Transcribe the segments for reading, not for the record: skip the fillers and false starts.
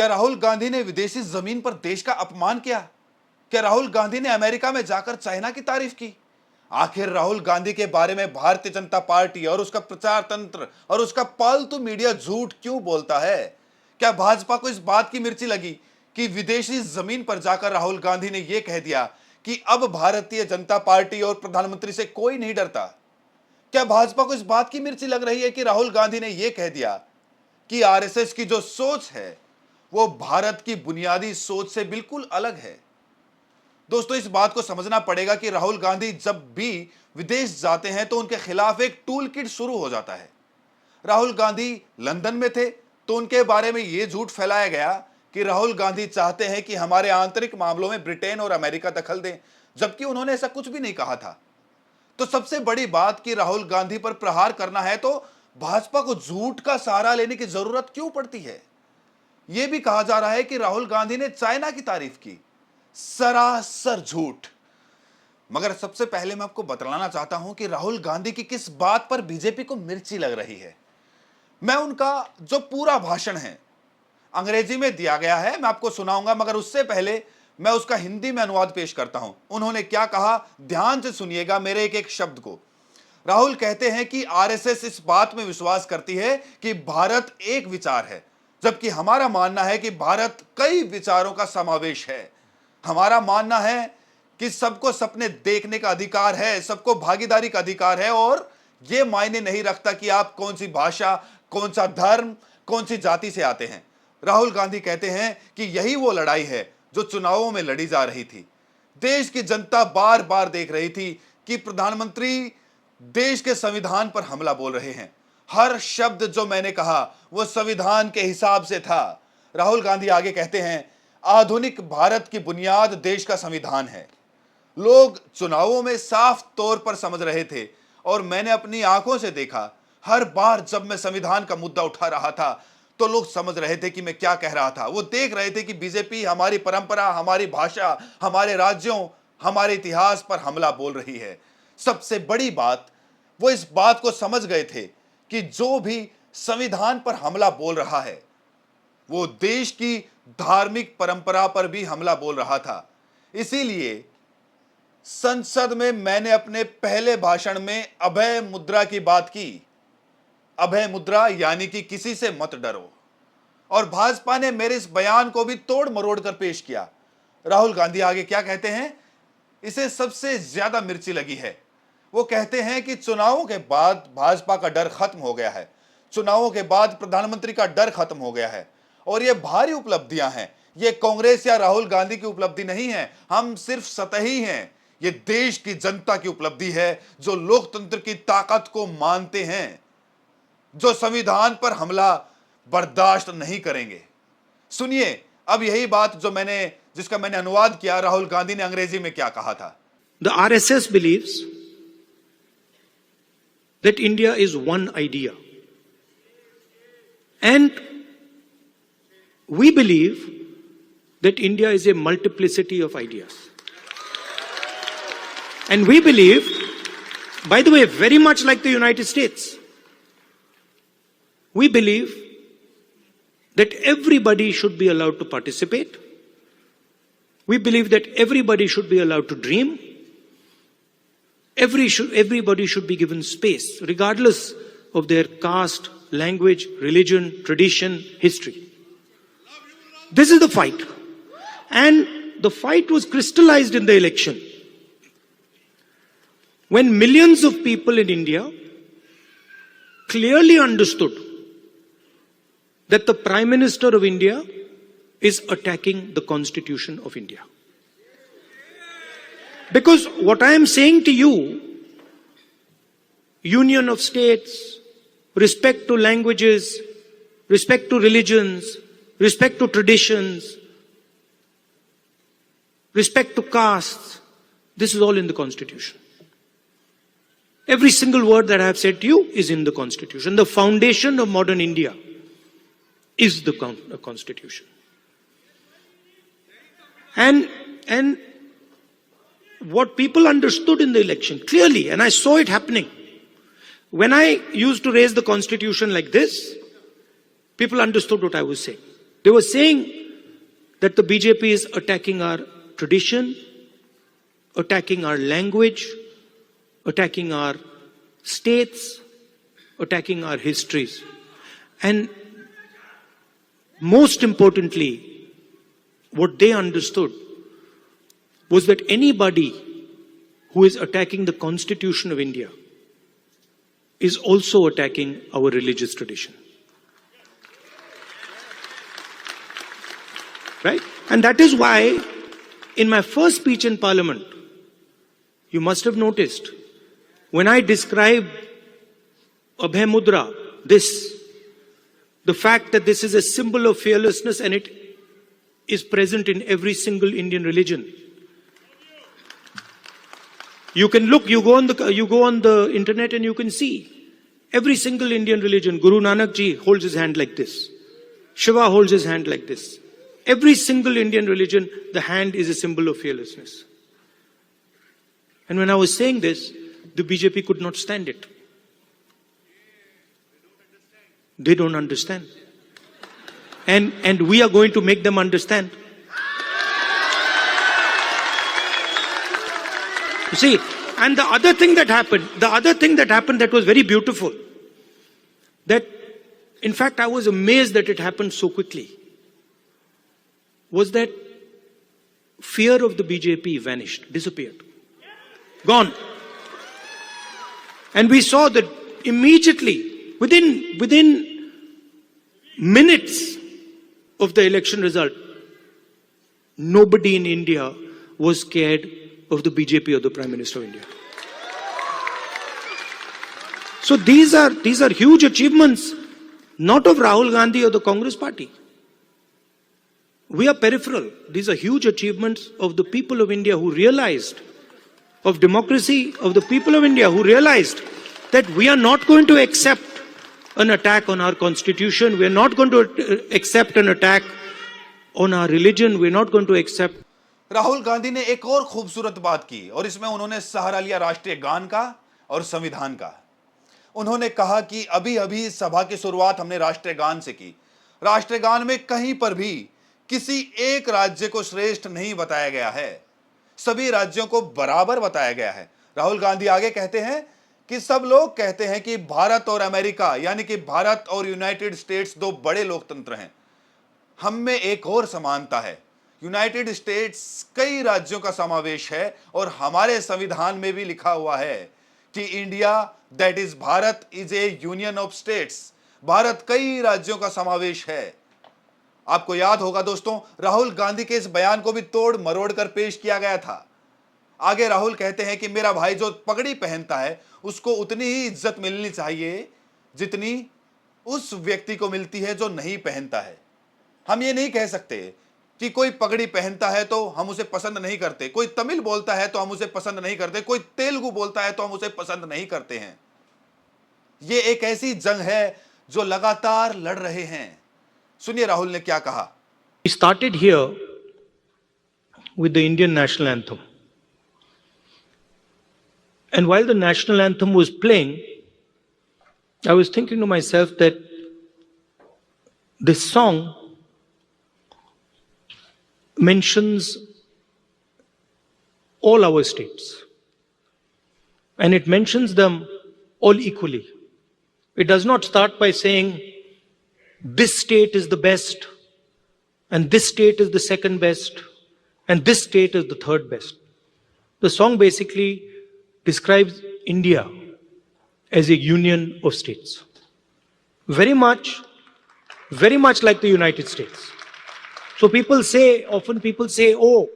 क्या राहुल गांधी ने विदेशी जमीन पर देश का अपमान किया? क्या राहुल गांधी ने अमेरिका में जाकर चाइना की तारीफ की? आखिर राहुल गांधी के बारे में भारतीय जनता पार्टी और उसका प्रचार तंत्र और उसका पालतू मीडिया झूठ क्यों बोलता है? क्या भाजपा को इस बात की मिर्ची लगी कि विदेशी जमीन पर जाकर राहुल गांधी ने यह कह दिया कि अब भारतीय जनता पार्टी और प्रधानमंत्री से कोई नहीं डरता? क्या भाजपा को इस बात की मिर्ची लग रही है कि राहुल गांधी ने यह कह दिया कि आरएसएस की जो सोच है वो भारत की बुनियादी सोच से बिल्कुल अलग है? दोस्तों, इस बात को समझना पड़ेगा कि राहुल गांधी जब भी विदेश जाते हैं तो उनके खिलाफ एक टूल किट शुरू हो जाता है। राहुल गांधी लंदन में थे तो उनके बारे में यह झूठ फैलाया गया कि राहुल गांधी चाहते हैं कि हमारे आंतरिक मामलों में ब्रिटेन और अमेरिका दखल दें, जबकि उन्होंने ऐसा कुछ भी नहीं कहा था। तो सबसे बड़ी बात कि राहुल गांधी पर प्रहार करना है तो भाजपा को झूठ का सहारा लेने की जरूरत क्यों पड़ती है? यह भी कहा जा रहा है कि राहुल गांधी ने चाइना की तारीफ की। सरासर झूठ। मगर सबसे पहले मैं आपको बतलाना चाहता हूं कि राहुल गांधी की किस बात पर बीजेपी को मिर्ची लग रही है। मैं उनका जो पूरा भाषण है अंग्रेजी में दिया गया है मैं आपको सुनाऊंगा, मगर उससे पहले मैं उसका हिंदी में अनुवाद पेश करता हूं। उन्होंने क्या कहा, ध्यान से सुनिएगा मेरे एक एक शब्द को। राहुल कहते हैं कि आरएसएस इस बात में विश्वास करती है कि भारत एक विचार है, जबकि हमारा मानना है कि भारत कई विचारों का समावेश है। हमारा मानना है कि सबको सपने देखने का अधिकार है, सबको भागीदारी का अधिकार है, और यह मायने नहीं रखता कि आप कौन सी भाषा, कौन सा धर्म, कौन सी जाति से आते हैं। राहुल गांधी कहते हैं कि यही वो लड़ाई है जो चुनावों में लड़ी जा रही थी। देश की जनता बार बार देख रही थी कि प्रधानमंत्री देश के संविधान पर हमला बोल रहे हैं। हर शब्द जो मैंने कहा वो संविधान के हिसाब से था। राहुल गांधी आगे कहते हैं, आधुनिक भारत की बुनियाद देश का संविधान है। लोग चुनावों में साफ तौर पर समझ रहे थे और मैंने अपनी आंखों से देखा। हर बार जब मैं संविधान का मुद्दा उठा रहा था तो लोग समझ रहे थे कि मैं क्या कह रहा था। वो देख रहे थे कि बीजेपी हमारी परंपरा, हमारी भाषा, हमारे राज्यों, हमारे इतिहास पर हमला बोल रही है। सबसे बड़ी बात, वो इस बात को समझ गए थे कि जो भी संविधान पर हमला बोल रहा है वो देश की धार्मिक परंपरा पर भी हमला बोल रहा था। इसीलिए संसद में मैंने अपने पहले भाषण में अभय मुद्रा की बात की। अभय मुद्रा यानी कि किसी से मत डरो। और भाजपा ने मेरे इस बयान को भी तोड़ मरोड़ कर पेश किया। राहुल गांधी आगे क्या कहते हैं, इसे सबसे ज्यादा मिर्ची लगी है। वो कहते हैं कि चुनावों के बाद भाजपा का डर खत्म हो गया है, चुनावों के बाद प्रधानमंत्री का डर खत्म हो गया है, और ये भारी उपलब्धियां हैं। ये कांग्रेस या राहुल गांधी की उपलब्धि नहीं है, हम सिर्फ सतही हैं। ये देश की जनता की उपलब्धि है जो लोकतंत्र की ताकत को मानते हैं, जो संविधान पर हमला बर्दाश्त नहीं करेंगे। सुनिए अब यही बात जिसका मैंने अनुवाद किया, राहुल गांधी ने अंग्रेजी में क्या कहा था। The RSS believes that India is one idea, and we believe that India is a multiplicity of ideas. And we believe, by the way, very much like the United States, we believe that everybody should be allowed to participate. We believe that everybody should be allowed to dream. Everybody should be given space, regardless of their caste, language, religion, tradition, history. This is the fight. And the fight was crystallized in the election, when millions of people in India clearly understood that the Prime Minister of India is attacking the Constitution of India. Because what I am saying to you, union of states, respect to languages, respect to religions, respect to traditions, respect to castes, this is all in the Constitution. Every single word that I have said to you is in the Constitution. The foundation of modern India is the Constitution. And what people understood in the election clearly, and I saw it happening. When I used to raise the Constitution like this, people understood what I was saying. They were saying that the BJP is attacking our tradition, attacking our language, attacking our states, attacking our histories. And most importantly, what they understood was that anybody who is attacking the Constitution of India is also attacking our religious tradition. Right? And that is why in my first speech in Parliament, you must have noticed, when I described Abhay Mudra, the fact that this is a symbol of fearlessness and it is present in every single Indian religion. You can look, you go on the internet and you can see every single Indian religion. Guru Nanak Ji holds his hand like this. Shiva holds his hand like this. Every single Indian religion, the hand is a symbol of fearlessness. And when I was saying this, the BJP could not stand it. They don't understand. And we are going to make them understand. You see, and the other thing that happened that was very beautiful, that in fact I was amazed that it happened so quickly, was that fear of the BJP vanished, disappeared, gone. And we saw that immediately, within minutes of the election result, nobody in India was scared of the BJP or the Prime Minister of India. So these are huge achievements, not of Rahul Gandhi or the Congress party. We are peripheral. These are huge achievements of the people of India who realized, of democracy, of the people of India who realized that we are not going to accept an attack on our constitution. We are not going to accept an attack on our religion. We are not going to accept. Rahul Gandhi ने एक और खूबसूरत बात की और इसमें उन्होंने सहारा लिया राष्ट्रीय गान का और संविधान का। उन्होंने कहा कि अभी अभी इस सभा की शुरुआत हमने राष्ट्रीय गान से की। राष्ट्रीय गान में कहीं पर भी किसी एक राज्य को श्रेष्ठ नहीं बताया गया है, सभी राज्यों को बराबर बताया गया है। राहुल गांधी आगे कहते हैं कि सब लोग कहते हैं कि भारत और अमेरिका यानी कि भारत और यूनाइटेड स्टेट्स दो बड़े लोकतंत्र हैं। हम में एक और समानता है, यूनाइटेड स्टेट्स कई राज्यों का समावेश है और हमारे संविधान में भी लिखा हुआ है कि India that is Bharat is A union of states. Bharat कई राज्यों का समावेश है। आपको याद होगा दोस्तों, राहुल गांधी के इस बयान को भी तोड़ मरोड़ कर पेश किया गया था। आगे राहुल कहते हैं कि मेरा भाई जो पगड़ी पहनता है उसको उतनी ही इज्जत मिलनी चाहिए जितनी उस व्यक्ति को मिलती है जो नहीं पहनता है। हम ये नहीं कह सकते कि कोई पगड़ी पहनता है तो हम उसे पसंद नहीं करते, कोई तमिल बोलता है तो हम उसे पसंद नहीं करते, कोई तेलुगु बोलता है तो हम उसे पसंद नहीं करते हैं। ये एक ऐसी जंग है जो लगातार लड़ रहे हैं। सुनिए राहुल ने क्या कहा। We started here with the Indian national anthem. And while the national anthem was playing, I was thinking to myself that this song mentions all our states. And it mentions them all equally. It does not start by saying this state is the best, and this state is the second best, and this state is the third best. The song basically describes India as a union of states. Very much like the United States. So often people say, oh,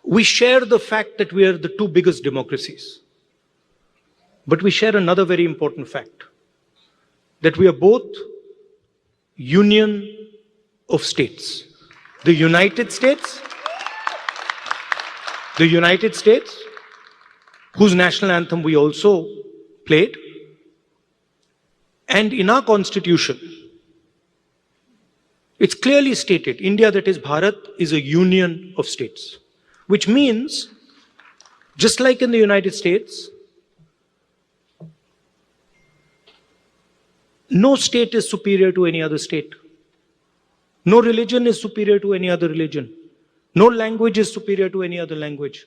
we share the fact that we are the two biggest democracies. But we share another very important fact, that we are both union of states. The United States, whose national anthem we also played, and in our constitution, it's clearly stated, India, that is Bharat, is a union of states. Which means, just like in the United States, no state is superior to any other state. No religion is superior to any other religion. No language is superior to any other language.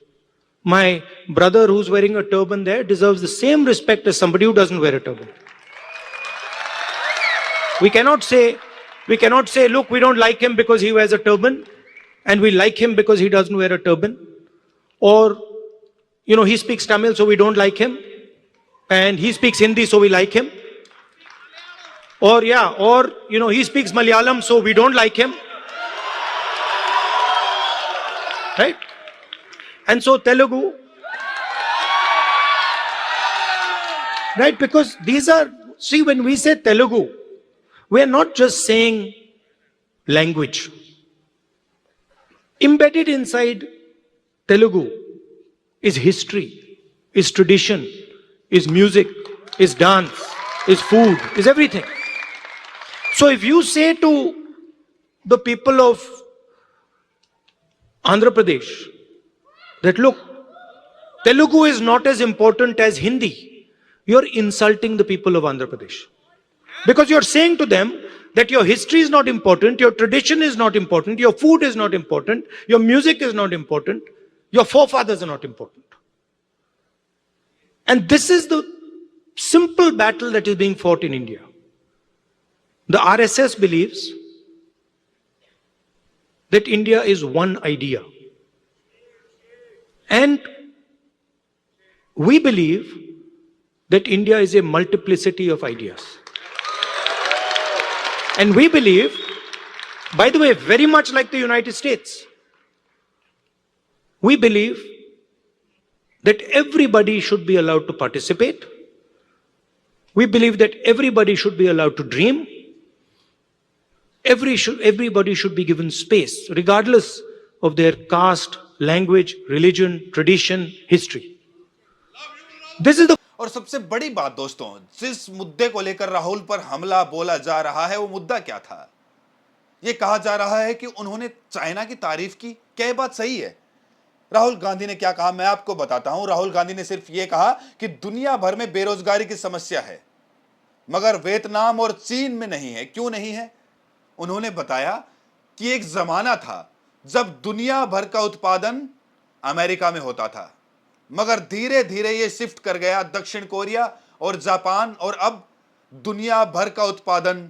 My brother who's wearing a turban there deserves the same respect as somebody who doesn't wear a turban. We cannot say, look, we don't like him because he wears a turban, and we like him because he doesn't wear a turban. Or, he speaks Tamil, so we don't like him, and he speaks Hindi, so we like him. Or, he speaks Malayalam, so we don't like him. Right? And so Telugu, right? Because when we say Telugu, we are not just saying language. Embedded inside Telugu is history, is tradition, is music, is dance, is food, is everything. So if you say to the people of Andhra Pradesh that, look, Telugu is not as important as Hindi, you're insulting the people of Andhra Pradesh. Because you're saying to them that your history is not important, your tradition is not important, your food is not important, your music is not important, your forefathers are not important. And this is the simple battle that is being fought in India. The RSS believes that India is one idea. And we believe that India is a multiplicity of ideas. And we believe, by the way, very much like the United States, we believe that everybody should be allowed to participate. We believe that everybody should be allowed to dream. Everybody should be given space, regardless of their caste, language, religion, tradition, history. This is the और सबसे बड़ी बात दोस्तों, जिस मुद्दे को लेकर राहुल पर हमला बोला जा रहा है, वो मुद्दा क्या था? ये कहा जा रहा है कि उन्होंने चाइना की तारीफ की। क्या ये बात सही है? राहुल गांधी ने क्या कहा, मैं आपको बताता हूं। राहुल गांधी ने सिर्फ ये कहा कि दुनिया भर में बेरोजगारी की समस्या है, मगर वियतनाम और चीन में नहीं है। क्यों नहीं है? उन्होंने बताया कि एक जमाना था जब दुनिया भर का उत्पादन अमेरिका में होता था, मगर धीरे धीरे ये शिफ्ट कर गया दक्षिण कोरिया और जापान, और अब दुनिया भर का उत्पादन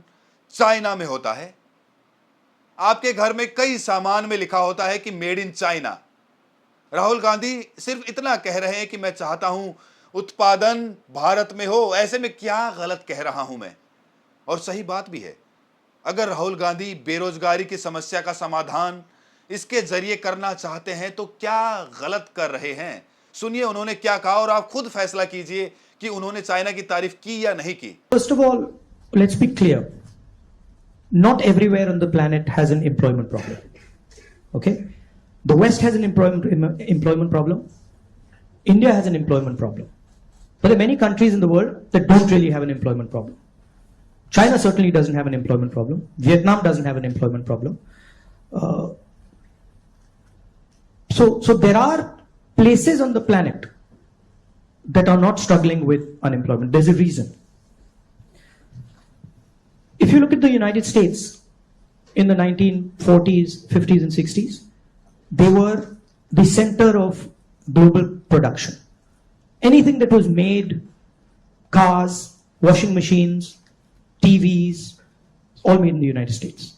चाइना में होता है। आपके घर में कई सामान में लिखा होता है कि made in China. Rahul Gandhi सिर्फ इतना कह रहे हैं कि मैं चाहता हूं उत्पादन भारत में हो। ऐसे में क्या गलत कह रहा हूं मैं? और सही बात भी है। अगर राहुल गांधी बेरोजगारी की समस्या का समाधान इसके जरिए करना चाहते हैं तो क्या गलत कर रहे हैं? सुनिए उन्होंने क्या कहा और आप खुद फैसला कीजिए कि उन्होंने चाइना की तारीफ की या नहीं की। First of all, let's be clear. Not everywhere on the planet has an employment problem. Okay? The West has an employment problem. India has an employment problem. But there are many countries in the world that don't really have an employment problem. China certainly doesn't have an employment problem. Vietnam doesn't have an employment problem. So there are places on the planet that are not struggling with unemployment. There's a reason. If you look at the United States in the 1940s, 50s, and 60s, they were the center of global production. Anything that was made, cars, washing machines, TVs, all made in the United States.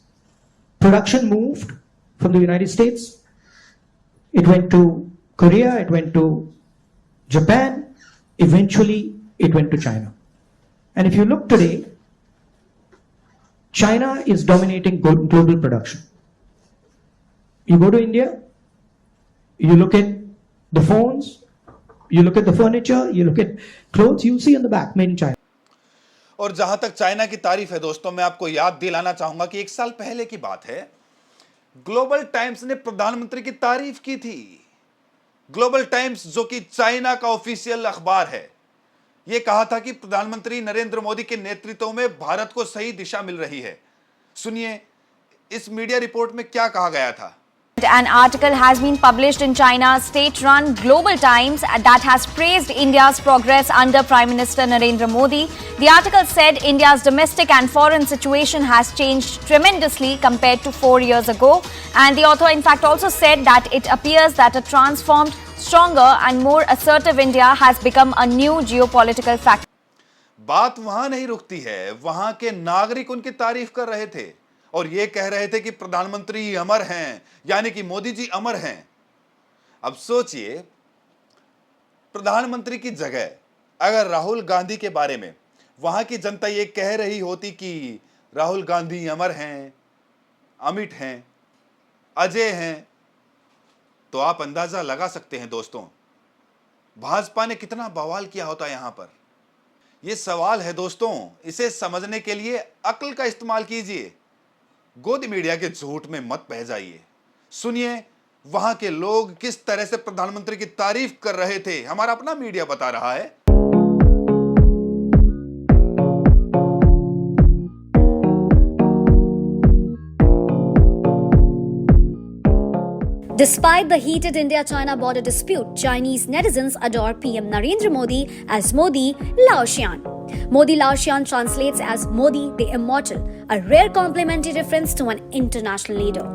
Production moved from the United States. It went to Korea, it went to Japan, eventually it went to China. And if you look today, China is dominating global production. You go to India, you look at the phones, you look at the furniture, you look at clothes, you see on the back, made in China. और जहां तक China की तारीफ है दोस्तों, मैं आपको याद दिलाना चाहूंगा कि 1 साल पहले की बात है, ग्लोबल टाइम्स ने प्रधानमंत्री की तारीफ की थी। ग्लोबल टाइम्स जो कि चाइना का ऑफिशियल अखबार है, यह कहा था कि प्रधानमंत्री नरेंद्र मोदी के नेतृत्व में भारत को सही दिशा मिल रही है। सुनिए इस मीडिया रिपोर्ट में क्या कहा गया था। An article has been published in China's state-run Global Times that has praised India's progress under Prime Minister Narendra Modi. The article said India's domestic and foreign situation has changed tremendously compared to 4 years ago. And the author in fact also said that it appears that a transformed, stronger and more assertive India has become a new geopolitical factor. बात वहां नहीं रुकती है, वहां के नागरिक उनकी तारीफ कर रहे थे और ये कह रहे थे कि प्रधानमंत्री अमर हैं, यानी कि मोदी जी अमर हैं। अब सोचिए, प्रधानमंत्री की जगह अगर राहुल गांधी के बारे में वहां की जनता ये कह रही होती कि राहुल गांधी अमर हैं, अमिट हैं, अजय हैं, तो आप अंदाजा लगा सकते हैं दोस्तों, भाजपा ने कितना बवाल किया होता यहां पर। यह सवाल है दोस्तों, इसे समझने के लिए अक्ल का इस्तेमाल कीजिए, गोदी मीडिया के झूठ में मत बह जाइए। सुनिए वहां के लोग किस तरह से प्रधानमंत्री की तारीफ कर रहे थे, हमारा अपना मीडिया बता रहा है। Despite the heated India-China border dispute, Chinese netizens adore PM Narendra Modi as Modi Laotian. Modi Laotian translates as Modi the Immortal, a rare complimentary reference to an international leader.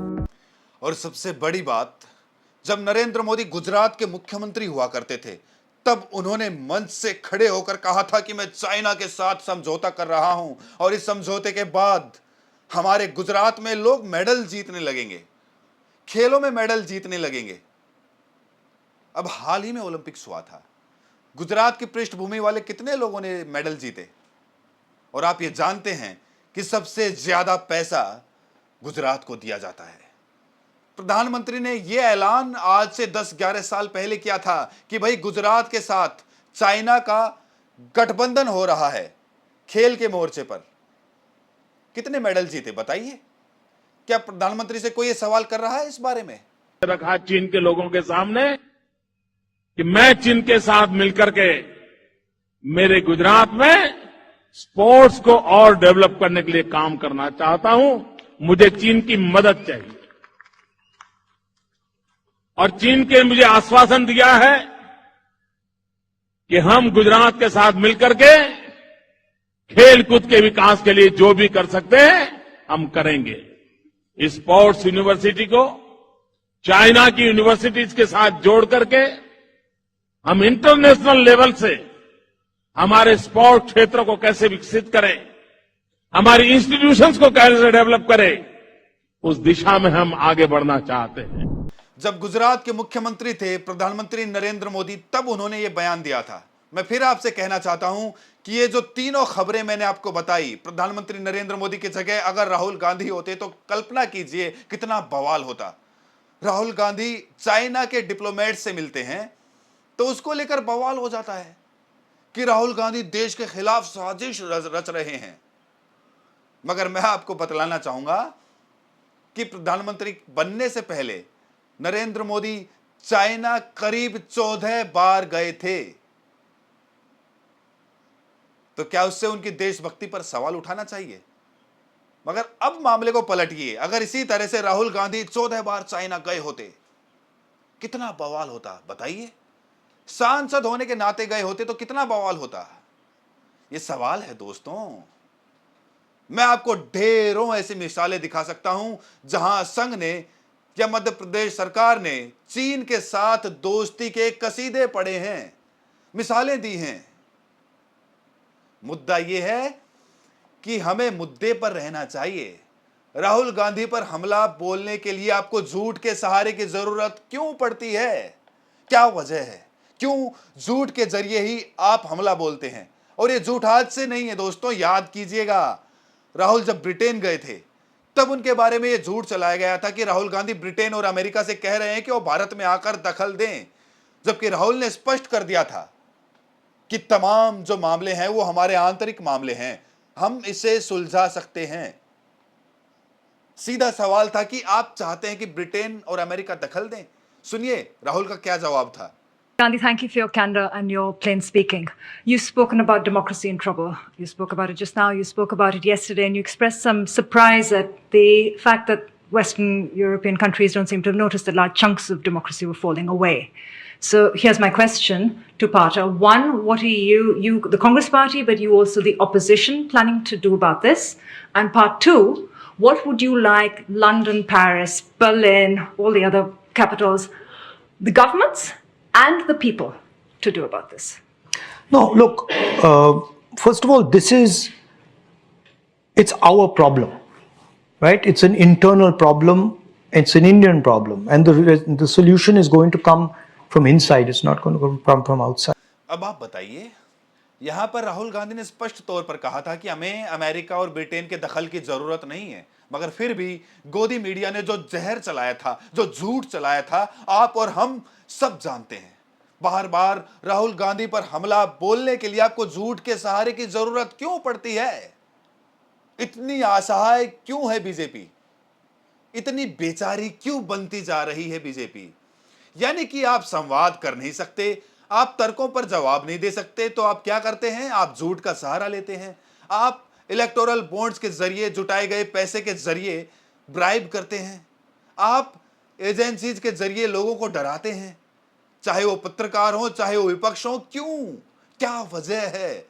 और सबसे बड़ी बात, जब नरेंद्र मोदी गुजरात के मुख्यमंत्री हुआ करते थे, तब उन्होंने मंच से खड़े होकर कहा था कि मैं चाइना के साथ समझौता कर रहा हूं और इस समझौते के बाद हमारे गुजरात में लोग मेडल जीतने लगेंगे, खेलों में मेडल जीतने लगेंगे। अब हाल ही में ओलंपिक्स हुआ था, गुजरात की पृष्ठभूमि वाले कितने लोगों ने मेडल जीते, और आप ये जानते हैं कि सबसे ज्यादा पैसा गुजरात को दिया जाता है। प्रधानमंत्री ने यह ऐलान आज से 10-11 साल पहले किया था कि भाई गुजरात के साथ चाइना का गठबंधन हो रहा है खेल के मोर्चे पर। कितने मेडल जीते बताइए? क्या प्रधानमंत्री से कोई ये सवाल कर रहा है इस बारे में? रखा चीन के लोगों के सामने कि मैं चीन के साथ मिलकर के मेरे गुजरात में स्पोर्ट्स को और डेवलप करने के लिए काम करना चाहता हूं, मुझे चीन की मदद चाहिए। और चीन के मुझे आश्वासन दिया है कि हम गुजरात के साथ मिलकर के खेल कूद के विकास के लिए जो भी कर सकते हैं हम करेंगे। इस स्पोर्ट्स यूनिवर्सिटी को चाइना की यूनिवर्सिटीज के साथ जोड़ करके हम इंटरनेशनल लेवल से हमारे स्पोर्ट्स क्षेत्र को कैसे विकसित करें, हमारी इंस्टीट्यूशंस को कैसे डेवलप करें, उस दिशा में हम आगे बढ़ना चाहते हैं। जब गुजरात के मुख्यमंत्री थे प्रधानमंत्री नरेंद्र मोदी, तब उन्होंने ये बयान दिया था। मैं फिर आपसे कहना चाहता हूं कि ये जो तीनों खबरें मैंने आपको बताई, प्रधानमंत्री नरेंद्र मोदी की जगह अगर राहुल गांधी होते तो कल्पना कीजिए कितना बवाल होता। राहुल गांधी चाइना के डिप्लोमेट से मिलते हैं तो उसको लेकर बवाल हो जाता है कि राहुल गांधी देश के खिलाफ साजिश रच रहे हैं। मगर मैं आपको बतलाना चाहूंगा कि प्रधानमंत्री बनने से पहले नरेंद्र मोदी चाइना करीब 14 बार गए थे। तो क्या उससे उनकी देशभक्ति पर सवाल उठाना चाहिए? मगर अब मामले को पलटिए, अगर इसी तरह से राहुल गांधी 14 बार चाइना गए होते, कितना बवाल होता बताइए? सांसद होने के नाते गए होते तो कितना बवाल होता? यह सवाल है दोस्तों। मैं आपको ढेरों ऐसी मिसालें दिखा सकता हूं जहां संघ ने या मध्य प्रदेश सरकार ने चीन के साथ दोस्ती के कसीदे पढ़े हैं, मिसालें दी हैं। मुद्दा यह है कि हमें मुद्दे पर रहना चाहिए। राहुल गांधी पर हमला बोलने के लिए आपको झूठ के सहारे की जरूरत क्यों पड़ती है? क्या वजह है? क्यों झूठ के जरिए ही आप हमला बोलते हैं? और ये झूठ आज से नहीं है दोस्तों, याद कीजिएगा, राहुल जब ब्रिटेन गए थे तब उनके बारे में यह झूठ चलाया गया था कि राहुल गांधी ब्रिटेन और अमेरिका से कह रहे हैं कि वो भारत में आकर दखल दें, जबकि राहुल ने स्पष्ट कर दिया था कि तमाम जो मामले हैं वो हमारे आंतरिक मामले हैं, हम इसे सुलझा सकते हैं। सीधा सवाल था कि आप चाहते हैं कि ब्रिटेन और अमेरिका दखल दें? सुनिए राहुल का क्या जवाब था। Gandhi, thank you for your candor and your plain speaking. You've spoken about democracy in trouble. You spoke about it just now. You spoke about it yesterday, and you expressed some surprise at the fact that Western European countries don't seem to have noticed that large chunks of democracy were falling away. So here's my question, two-parter. One, what are you, the Congress Party, but you also the opposition, planning to do about this? And part two, what would you like London, Paris, Berlin, all the other capitals, the governments and the people to do about this? No, look, first of all, it's our problem, right? It's an internal problem. It's an Indian problem. And the solution is going to come from inside. It's not going to come from outside. अब आप बताइए, यहां पर राहुल गांधी ने स्पष्ट तौर पर कहा था कि हमें अमेरिका और ब्रिटेन के दखल की जरूरत नहीं है, मगर फिर भी गोदी मीडिया ने जो जहर चलाया था, जो झूठ चलाया था, आप और हम सब जानते हैं। बार बार राहुल गांधी पर हमला बोलने के लिए आपको झूठ के सहारे की जरूरत क्यों पड़ती है? इतनी असहाय क्यों है बीजेपी? इतनी बेचारी क्यों बनती जा रही है बीजेपी? यानी कि आप संवाद कर नहीं सकते, आप तर्कों पर जवाब नहीं दे सकते, तो आप क्या करते हैं? आप झूठ का सहारा लेते हैं। आप इलेक्टोरल बॉन्ड्स के जरिए जुटाए गए पैसे के जरिए ब्राइब करते हैं। आप एजेंसीज के जरिए लोगों को डराते हैं, चाहे वो पत्रकार हो, चाहे वो विपक्ष हो। क्यों? क्या वजह है?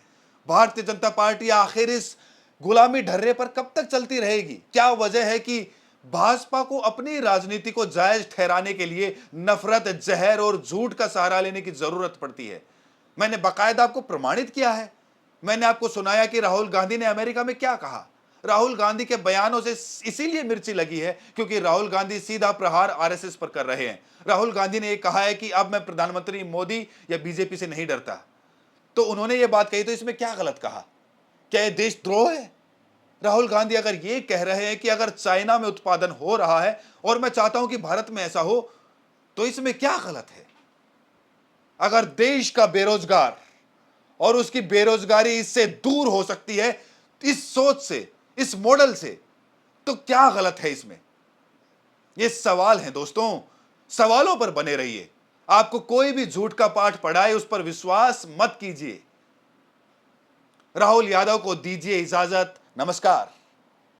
भारतीय जनता पार्टी आखिर इस गुलामी ढर्रे पर कब तक चलती रहेगी? क्या वजह है कि भाजपा को अपनी राजनीति को जायज ठहराने के लिए नफरत, जहर और झूठ का सहारा लेने की जरूरत पड़ती है? मैंने बाकायदा आपको प्रमाणित किया है। मैंने आपको सुनाया कि राहुल गांधी ने अमेरिका में क्या कहा। राहुल गांधी के बयानों से इसीलिए मिर्ची लगी है क्योंकि राहुल गांधी सीधा प्रहार आरएसएस पर कर रहे हैं। राहुल गांधी ने यह कहा है कि अब मैं प्रधानमंत्री मोदी या बीजेपी से नहीं डरता। तो उन्होंने ये बात कही, तो इसमें क्या गलत कहा? क्या यह देशद्रोह है? राहुल गांधी अगर ये कह रहे हैं कि अगर चाइना में उत्पादन हो रहा है और मैं चाहता हूं कि भारत में ऐसा हो, तो इसमें क्या गलत है? अगर देश का बेरोजगार और उसकी बेरोजगारी इससे दूर हो सकती है, इस सोच से, इस मॉडल से, तो क्या गलत है इसमें? ये सवाल हैं दोस्तों, सवालों पर बने रहिए। आपको कोई भी झूठ का पाठ पढ़ाए उस पर विश्वास मत कीजिए। राहुल यादव को दीजिए इजाजत। नमस्कार।